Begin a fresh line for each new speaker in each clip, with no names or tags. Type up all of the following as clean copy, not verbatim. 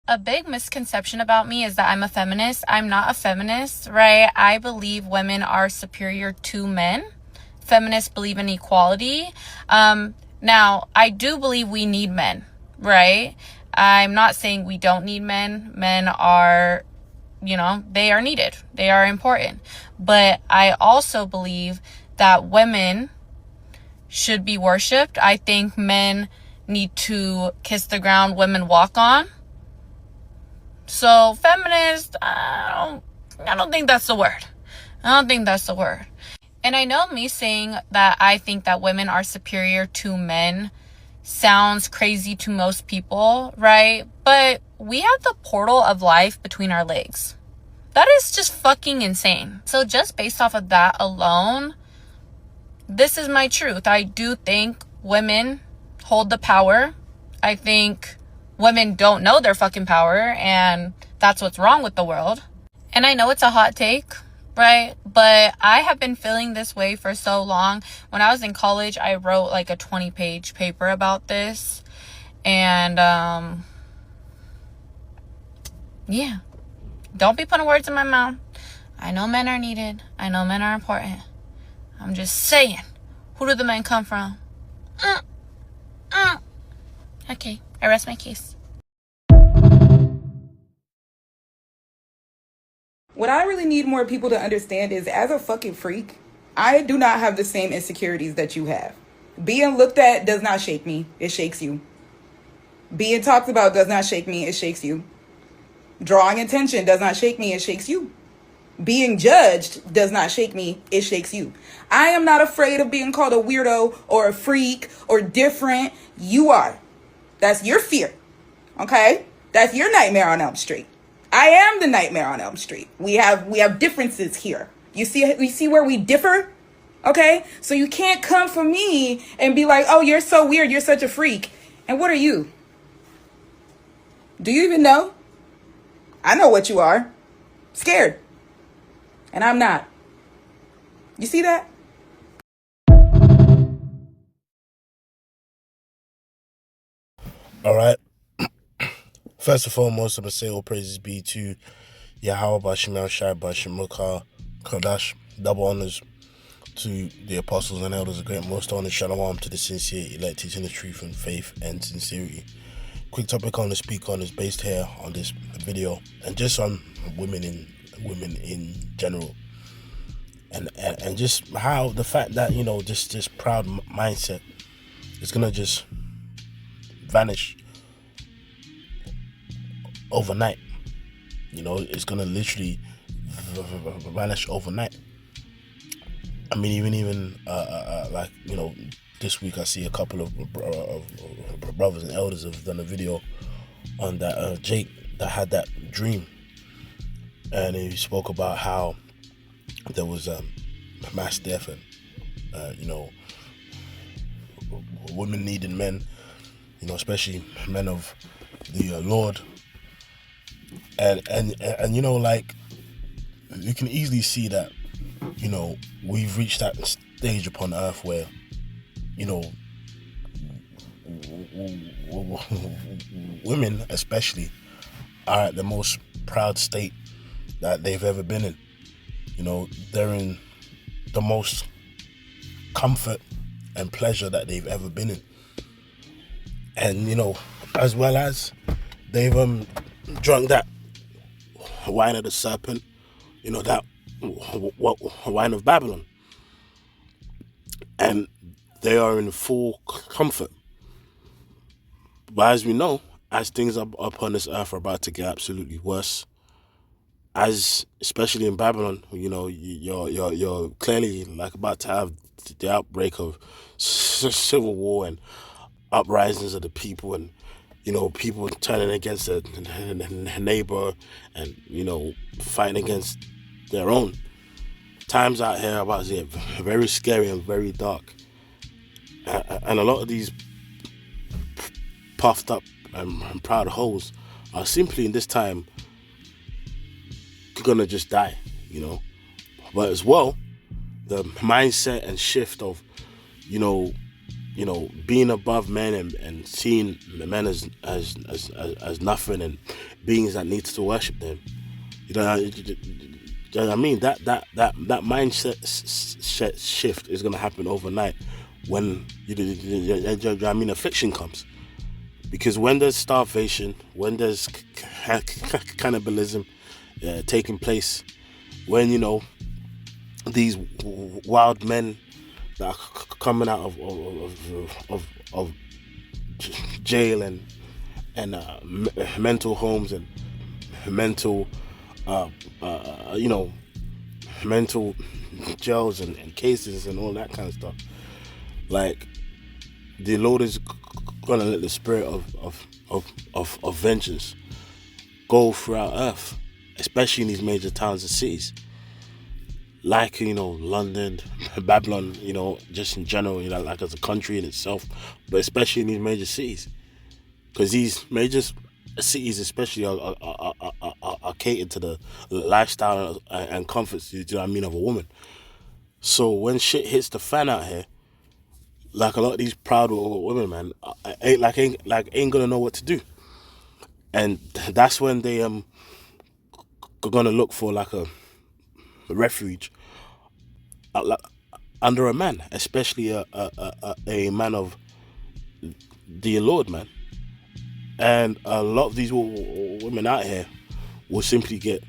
A big misconception about me is that I'm a feminist. I'm not a feminist, right? I believe women are superior to men. Feminists believe in equality. Now, I do believe we need men, right? I'm not saying we don't need men. Men are, they are needed. They are important. But I also believe that women should be worshipped. I think men need to kiss the ground women walk on. So feminist, I don't think that's the word. I don't think that's the word. And I know me saying that I think that women are superior to men sounds crazy to most people, right? But we have the portal of life between our legs. That is just fucking insane. So just based off of that alone, this is my truth. I do think women hold the power. I think women don't know their fucking power, and that's what's wrong with the world. And I know it's a hot take, right? But I have been feeling this way for so long. When I was in college, I wrote like a 20-page paper about this. And, yeah. Don't be putting words in my mouth. I know men are needed. I know men are important. I'm just saying. Who do the men come from? Okay, I rest my case.
What I really need more people to understand is, as a fucking freak, I do not have the same insecurities that you have. Being looked at does not shake me. It shakes you. Being talked about does not shake me. It shakes you. Drawing attention does not shake me. It shakes you. Being judged does not shake me. It shakes you. I am not afraid of being called a weirdo or a freak or different. You are. That's your fear. Okay? That's your nightmare on Elm Street. I am the nightmare on Elm Street. We have differences here. You see where we differ? Okay? So you can't come for me and be like, "Oh, you're so weird. You're such a freak." And what are you? Do you even know? I know what you are. Scared. And I'm not. You see that?
All right. First and foremost, I'm going to say all praises be to Yahweh Bashim El Shai Bashim Mukha Kodash. Double honors to the apostles and elders of great most honor. Shalom to the sincere elect, teaching the truth and faith and sincerity. Quick topic I want to speak on is based here on this video and just on women in general. And just how the fact that, this proud mindset is going to just vanish overnight. It's gonna literally vanish overnight. I mean, even this week I see a couple of brothers and elders have done a video on that Jake that had that dream, and he spoke about how there was mass death and women needing men, especially men of the Lord. And like, you can easily see that, we've reached that stage upon earth where, women especially are at the most proud state that they've ever been in. They're in the most comfort and pleasure that they've ever been in. And, as well as they've drunk that wine of the serpent, that wine of Babylon. And they are in full comfort. But as we know, as things upon this earth are about to get absolutely worse, as especially in Babylon, you're clearly like about to have the outbreak of civil war and uprisings of the people, and people turning against their neighbor and fighting against their own. Times out here about to get very scary and very dark, and a lot of these puffed up and proud hoes are simply in this time gonna just die, But as well, the mindset and shift of being above men and seeing the men as nothing and beings that needs to worship them. You know, what I mean? That mindset shift is gonna happen overnight when affliction comes. Because when there's starvation, when there's cannibalism taking place, when these wild men that are coming out of jail and mental homes and mental mental jails and cases and all that kind of stuff, like the Lord is gonna let the spirit of vengeance go throughout earth, especially in these major towns and cities, like London, Babylon, just in general, like as a country in itself, but especially in these major cities, because these major cities especially are catered to the lifestyle and comforts, of a woman. So when shit hits the fan out here, like a lot of these proud women, man, ain't gonna know what to do, and that's when they gonna look for like a refuge under a man, especially a man of the Lord, man. And a lot of these women out here will simply get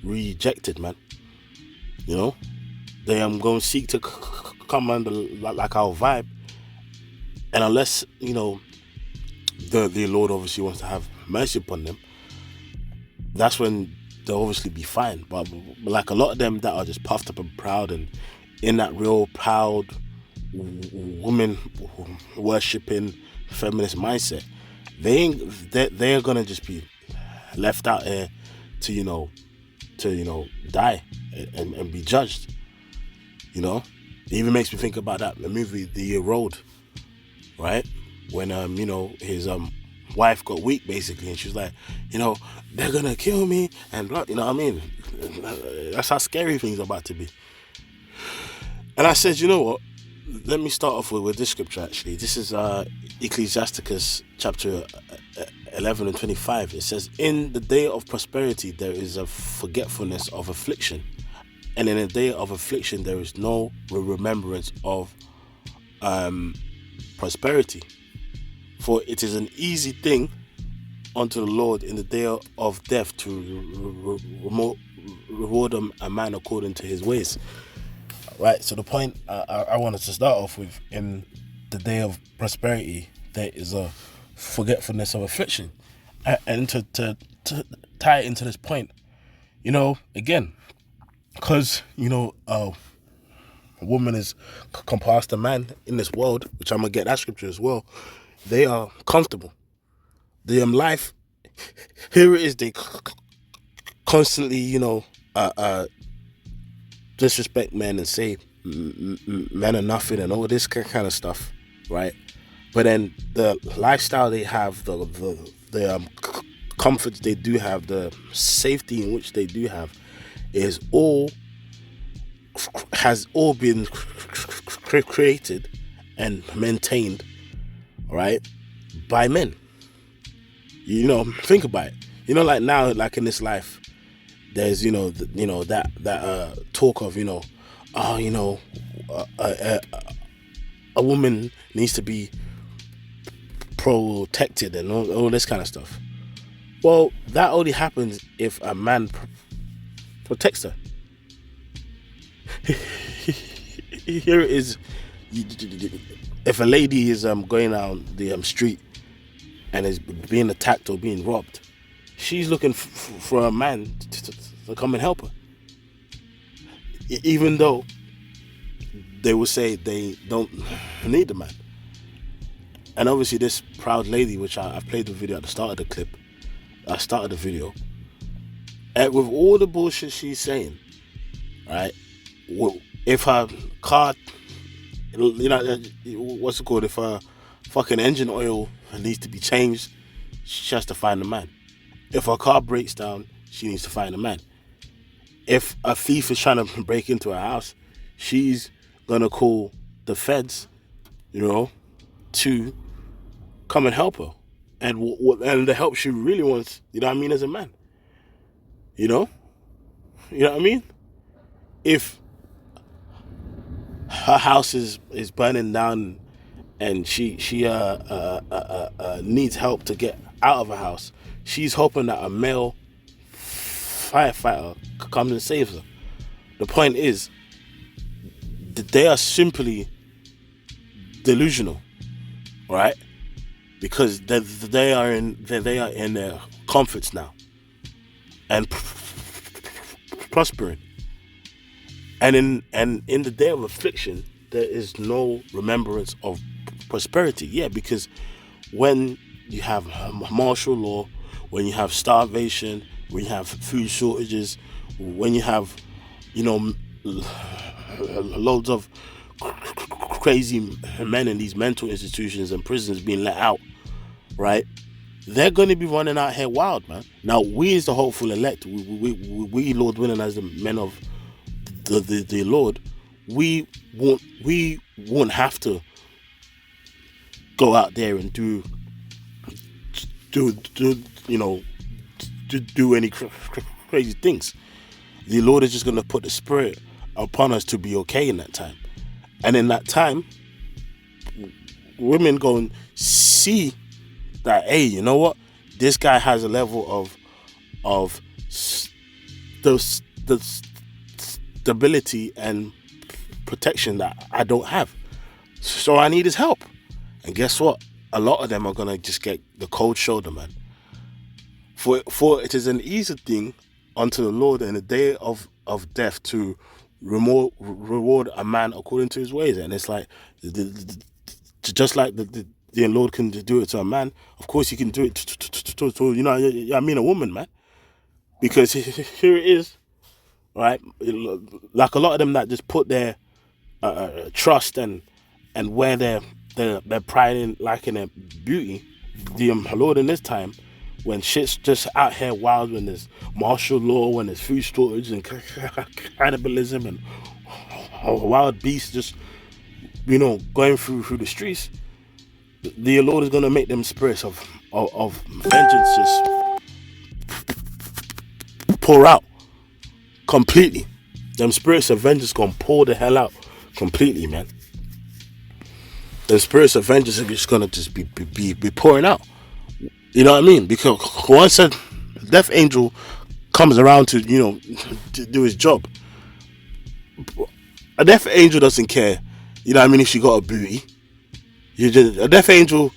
rejected, man. They going to seek to come under like our vibe, and unless the Lord obviously wants to have mercy upon them, that's when they'll obviously be fine. But like a lot of them that are just puffed up and proud and in that real proud woman worshipping feminist mindset, they're gonna just be left out here to die and be judged. It even makes me think about the movie The Road, right? When his wife got weak basically, and she was like, they're gonna kill me and blah, what I mean? That's how scary things are about to be. And I said, you know what? Let me start off with this scripture actually. This is Ecclesiasticus chapter 11 and 25. It says, in the day of prosperity there is a forgetfulness of affliction, and in a day of affliction there is no remembrance of prosperity. For it is an easy thing unto the Lord in the day of death to reward a man according to his ways. Right, so the point I wanted to start off with, in the day of prosperity there is a forgetfulness of affliction, and to tie it into this point, again, because a woman is compassed a man in this world, which I'm gonna get that scripture as well. They are comfortable. The life here it is. They constantly disrespect men and say men are nothing and all this kind of stuff, right? But then the lifestyle they have, the comforts they do have, the safety in which they do have, has all been created and maintained, right, by men. Think about it. Like now, like in this life, there's that talk of a woman needs to be protected and all this kind of stuff. Well, that only happens if a man protects her. Here it is. If a lady is going down the street and is being attacked or being robbed, she's looking for a man to come and help her. Even though they will say they don't need the man. And obviously this proud lady, which I've played the video at the start of the clip, I started the video, and with all the bullshit she's saying, right, if her car, what's it called, if her fucking engine oil needs to be changed, she has to find a man. If her car breaks down, she needs to find a man. If a thief is trying to break into her house, she's gonna call the feds, to come and help her, and and the help she really wants. You know what I mean? As a man, you know what I mean. If her house is burning down and she needs help to get out of her house, she's hoping that a male firefighter comes and saves her. The point is that they are simply delusional, right? Because they are in their comforts now and prospering. And in the day of affliction, there is no remembrance of prosperity. Yeah, because when you have martial law, when you have starvation, when you have food shortages, when you have, loads of crazy men in these mental institutions and prisons being let out, right? They're going to be running out here wild, man. Now, we as the hopeful elect, we Lord willing, as the men of the Lord, we won't have to go out there and do any crazy things. The Lord is just going to put the Spirit upon us to be okay in that time. And in that time, women go and see that, hey, you know what? This guy has a level of the stability and protection that I don't have. So I need his help. And guess what? A lot of them are going to just get the cold shoulder, man. For it is an easy thing unto the Lord in the day of death to reward a man according to his ways. And it's like, just like the Lord can do it to a man, of course he can do it to a woman, man. Because here it is, right? Like a lot of them that just put their trust and wear their pride in, like, in their beauty. The Lord in this time, when shit's just out here wild, when there's martial law, when there's food shortage and cannibalism and wild beasts just, going through the streets, the Lord is going to make them spirits of vengeance just pour out completely. Them spirits of vengeance going to pour the hell out completely, man. The spirits of vengeance are just going to just be pouring out. You know what I mean? Because once a death angel comes around to do his job, a death angel doesn't care. You know what I mean? If she got a booty, a death angel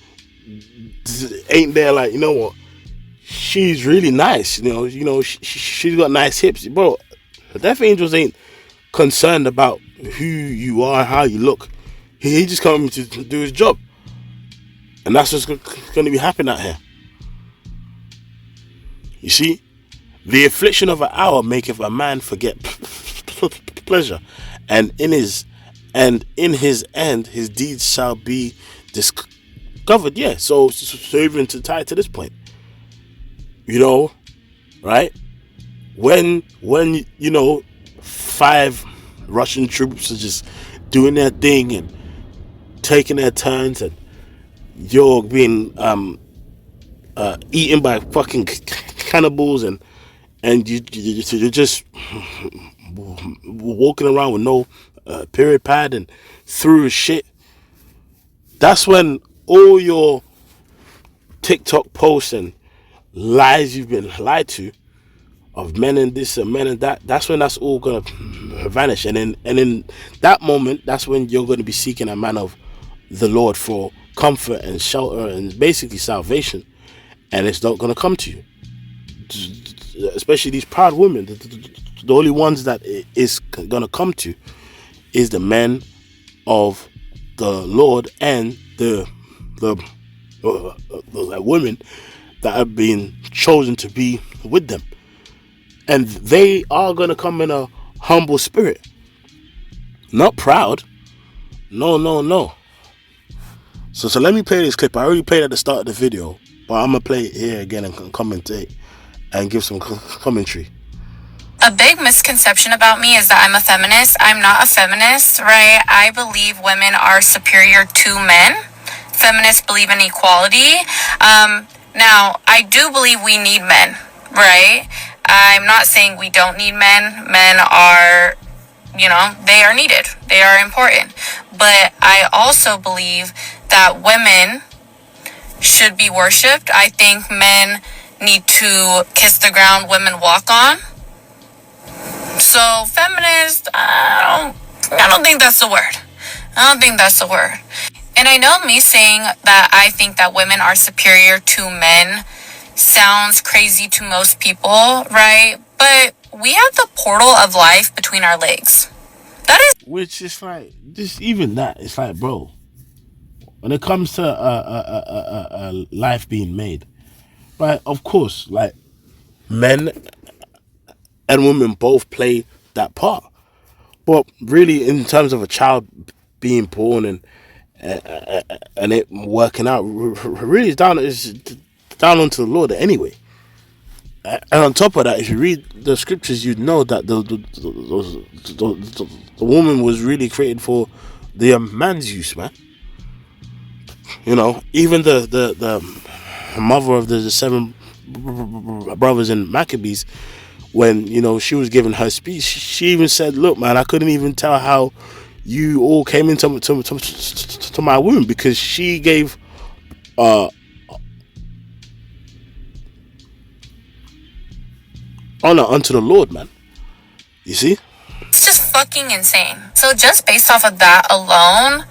ain't there like, you know what? She's really nice. She's got nice hips, bro. The death angels ain't concerned about who you are, how you look. He just comes to do his job, and that's what's going to be happening out here. You see, the affliction of an hour maketh a man forget pleasure, and in his end his deeds shall be discovered. Yeah, so even to tie to this point, right? When 5 Russian troops are just doing their thing and taking their turns, and you're being eaten by fucking cannibals, and you're just walking around with no period pad and through shit. That's when all your TikTok posts and lies you've been lied to of men and this and men and that, that's when that's all gonna vanish. And in that moment, that's when you're gonna be seeking a man of the Lord for comfort and shelter and basically salvation, and it's not gonna come to you. Especially these proud women, the only ones that it is gonna come to is the men of the Lord and the women that have been chosen to be with them. And they are going to come in a humble spirit. Not proud. No. So let me play this clip. I already played at the start of the video, but I'm going to play it here again and commentate and give some commentary.
A big misconception about me is that I'm a feminist. I'm not a feminist, right? I believe women are superior to men. feminists believe in equality. Now, I do believe we need men, right? I'm not saying we don't need men. Men are, they are needed. They are important. But I also believe that women should be worshipped. I think men need to kiss the ground women walk on. So, feminist, I don't think that's the word. I don't think that's the word. And I know me saying that I think that women are superior to men sounds crazy to most people, right? But we have the portal of life between our legs. That is
Which is like, just even that, it's like, bro, when it comes to life being made, right? Of course, like, men and women both play that part. But really, in terms of a child being born and it working out, really it's down onto the Lord anyway. And on top of that, if you read the scriptures, you'd know that the woman was really created for the man's use, man. Even the mother of the seven brothers in Maccabees, when she was giving her speech, she even said, "Look, man, I couldn't even tell how you all came into to my womb, because she gave honor unto the Lord, man." You see?
it's just fucking insane. So just based off of that alone,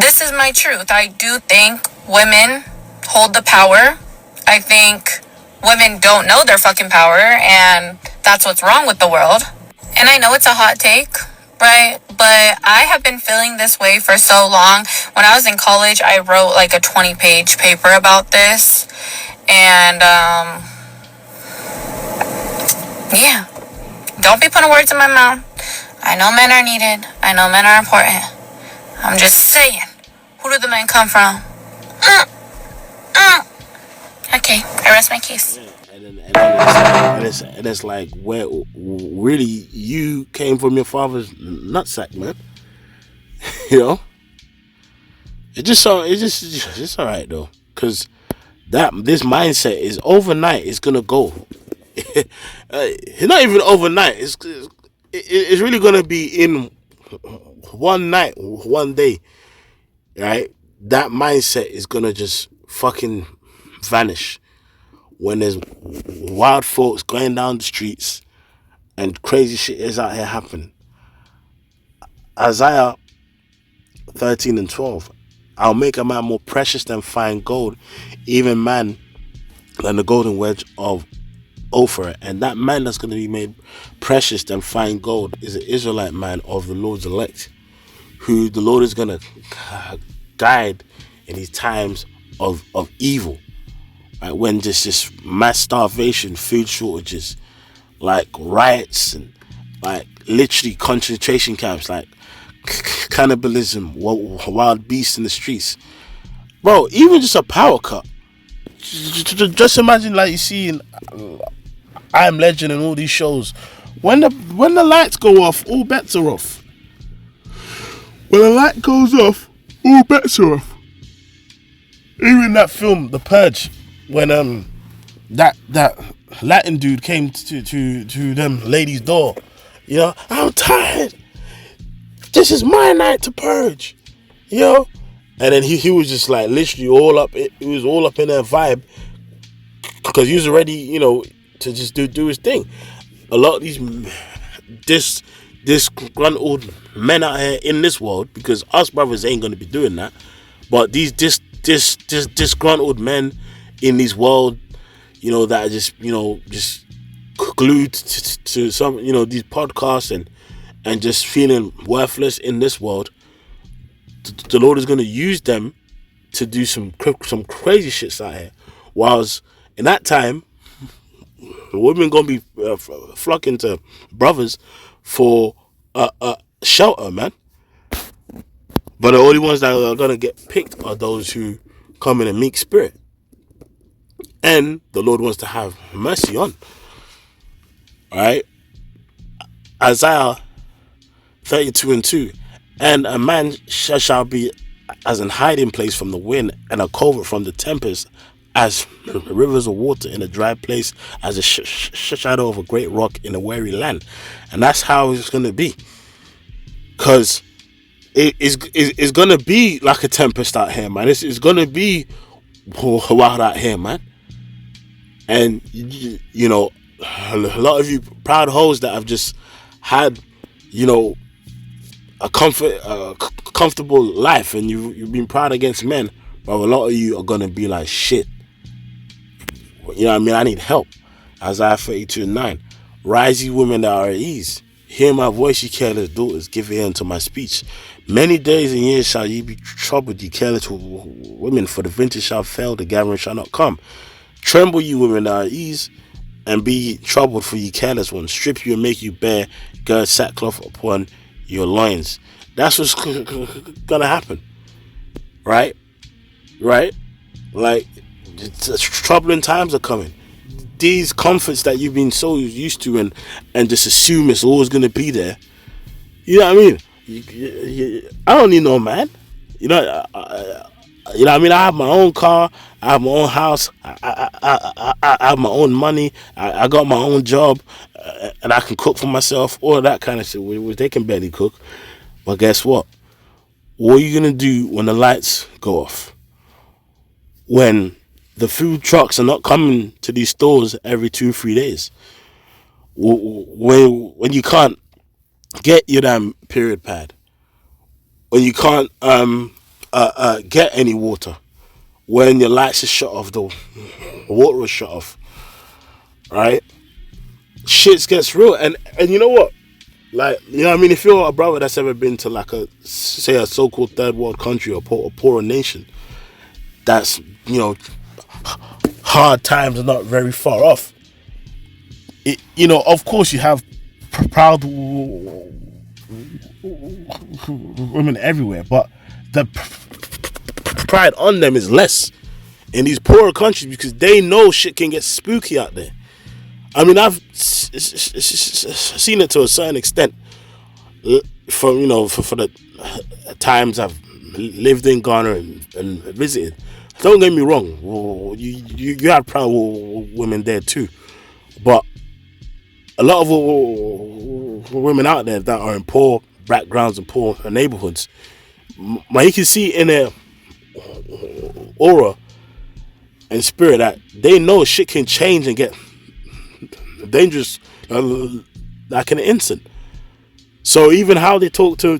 this is my truth. I do think women hold the power. I think women don't know their fucking power, and that's what's wrong with the world. And I know it's a hot take, right? But I have been feeling this way for so long. When I was in college, I wrote like a 20-page paper about this. And, yeah. Don't be putting words in my mouth. I know men are needed. I know men are important. I'm just saying. Who do the men come from? Okay, I rest my case.
And it's like, where really you came from your father's nutsack, man. It's just all right though, because this mindset is overnight. It's gonna go. It's not even overnight. It's really gonna be in one night, one day, right? That mindset is gonna just fucking vanish when there's wild folks going down the streets and crazy shit is out here happening. Isaiah 13:12. I'll make a man more precious than fine gold, even man than the golden wedge of Ophir. And that man that's going to be made precious than fine gold is an Israelite man of the Lord's elect, who the Lord is going to guide in these times of evil. Right? When this mass starvation, food shortages, like riots, and like literally concentration camps, like cannibalism, wild beasts in the streets. Bro, even just a power cut. Just imagine, like you see in I Am Legend and all these shows, when the lights go off, all bets are off. When the light goes off, all bets are off. Even that film, The Purge, when that Latin dude came to them ladies' door, I'm tired. This is my night to purge, and then he was just like literally all up. He was all up in their vibe because he was ready, to just do his thing. A lot of these disgruntled men out here in this world, because us brothers ain't gonna be doing that, but these disgruntled men in this world, that are just just glued to some these podcasts and just feeling worthless in this world. The Lord is going to use them to do some crazy shits out here. Whilst in that time, the women going to be flocking to brothers for shelter, man. But the only ones that are going to get picked are those who come in a meek spirit. And the Lord wants to have mercy on. Alright? Isaiah 32:2. And a man shall be as an hiding place from the wind and a covert from the tempest, as rivers of water in a dry place, as a shadow of a great rock in a weary land. And that's how it's going to be. Because it's going to be like a tempest out here, man. It's going to be wild out here, man. And, you know, a lot of you proud hoes that have just had, you know, a comfortable life, and you've been proud against men, but a lot of you are going to be like, shit. You know what I mean? I need help. Isaiah 32:9. Rise, ye women that are at ease. Hear my voice, ye careless daughters. Give ear unto my speech. Many days and years shall ye be troubled, ye careless women, for the vintage shall fail, the gathering shall not come. Tremble, ye women that are at ease, and be ye troubled, for ye careless ones. Strip you and make you bare, gird sackcloth upon your loins. That's what's gonna happen. Right? Like, troubling times are coming. These comforts that you've been so used to and just assume it's always going to be there. You know what I mean? I don't need no man. You know what I mean? I have my own car. I have my own house. I have my own money. I got my own job. And I can cook for myself. All that kind of shit. Which they can barely cook. But guess what? What are you going to do when the lights go off? When the food trucks are not coming to these stores every 2-3 days, when you can't get your damn period pad, when you can't get any water, when your lights are shut off, the water is shut off, right? Shit gets real, and you know what? Like, you know what I mean? If you're a brother that's ever been to like a so-called third world country or poorer nation, that's, you know, hard times are not very far off. You know, of course you have proud women everywhere, but the pride on them is less in these poorer countries because they know shit can get spooky out there. I mean, I've seen it to a certain extent for the times I've lived in Ghana and visited. Don't get me wrong, you have proud women there too, but a lot of women out there that are in poor backgrounds and poor neighborhoods, you can see in their aura and spirit that they know shit can change and get dangerous like an instant. So even how they talk to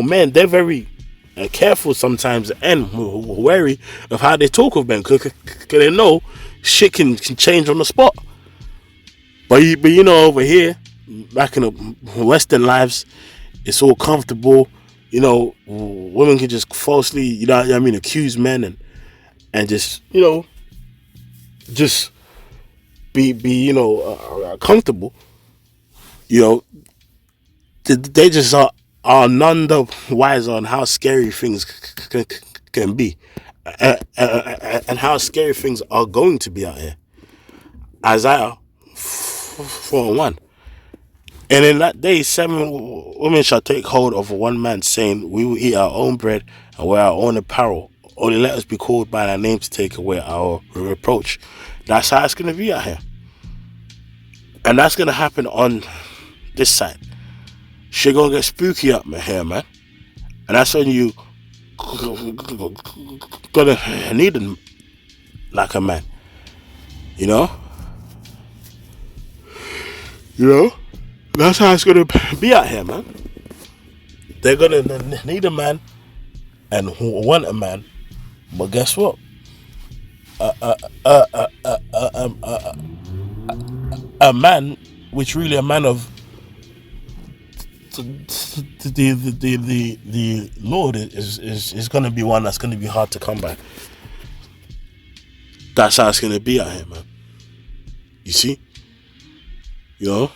men, they're very careful sometimes and wary of how they talk of men because they know shit can change on the spot. But you know, over here, back in the Western lives, it's all comfortable. You know, women can just falsely, you know what I mean, accuse men and just, you know, just be comfortable. You know, they just are none the wiser on how scary things can be and how scary things are going to be out here. Isaiah 4:1. And in that day 7 women shall take hold of one man, saying, we will eat our own bread and wear our own apparel. Only let us be called by our name to take away our reproach. That's how it's going to be out here. And that's going to happen on this side. Shit gonna get spooky up here, man. And that's when you gonna need him like a man. You know? That's how it's gonna be out here, man. They're gonna need a man and want a man. But guess what? A man, which really a man of the Lord is going to be one that's going to be hard to come by. That's how it's going to be out here, man. You see? You know?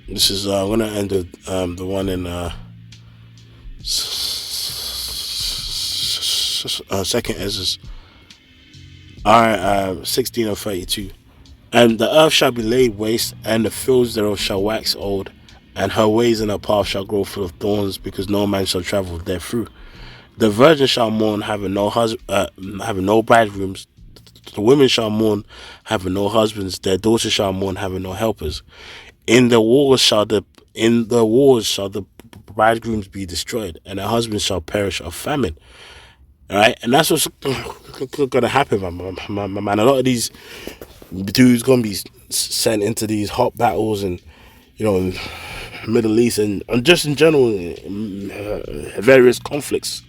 This is I'm gonna end the one in Second Ezra, 16 and 32. And the earth shall be laid waste, and the fields thereof shall wax old, and her ways and her path shall grow full of thorns, because no man shall travel therethrough. The virgin shall mourn, having no bridegrooms. The women shall mourn, having no husbands. Their daughters shall mourn, having no helpers. In the wars shall the bridegrooms be destroyed, and their husbands shall perish of famine. All right, and that's what's gonna happen, man. A lot of these dudes gonna be sent into these hot battles, and in Middle East, and just in general, various conflicts.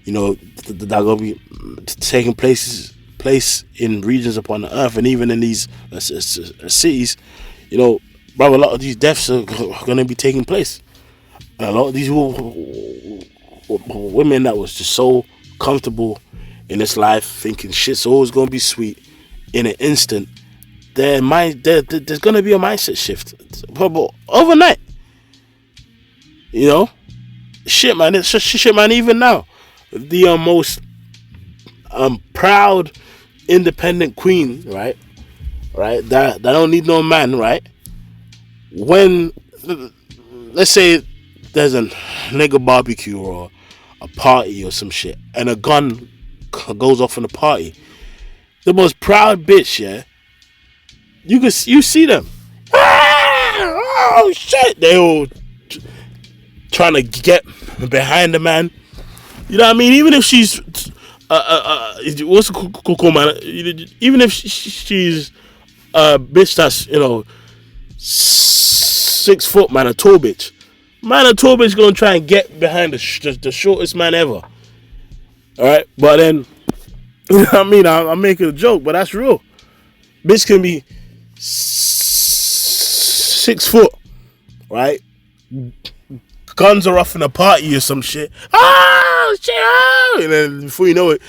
That are gonna be taking place in regions upon the earth, and even in these cities. Bro, a lot of these deaths are gonna be taking place. And a lot of these women that was just so comfortable in this life, thinking shit's always gonna be sweet, in an instant, there's gonna be a mindset shift, probably overnight. Shit, man. It's just shit, man. Even now, the most proud, independent queen, right, that don't need no man, right. When, let's say, there's a nigga barbecue or a party or some shit, and a gun goes off in the party, the most proud bitch, yeah, you see them, oh shit, they all trying to get behind the man. You know what I mean? Even if she's what's cool, man? Even if she's a bitch that's 6 foot, man, a tall bitch. Man, a tall bitch gonna try and get behind the shortest man ever. All right, but then I mean, I'm making a joke, but that's real. Bitch can be 6 foot, right? Guns are off in a party or some shit. Oh shit! Oh! And then before you know it,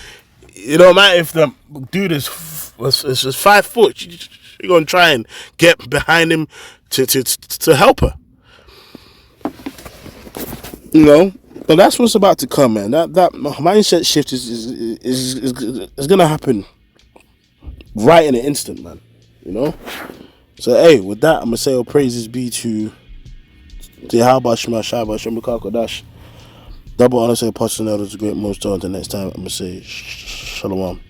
it don't matter if the dude is 5 foot. You're gonna try and get behind him to help her. But that's what's about to come, man. That mindset shift is gonna happen right in an instant, man. So hey, with that, I'm gonna say all praises be to Yahweh Shema Shabbat Shem Dash. Double honor say Apostle Elder is a great most. Until next time, I'm gonna say Shalom.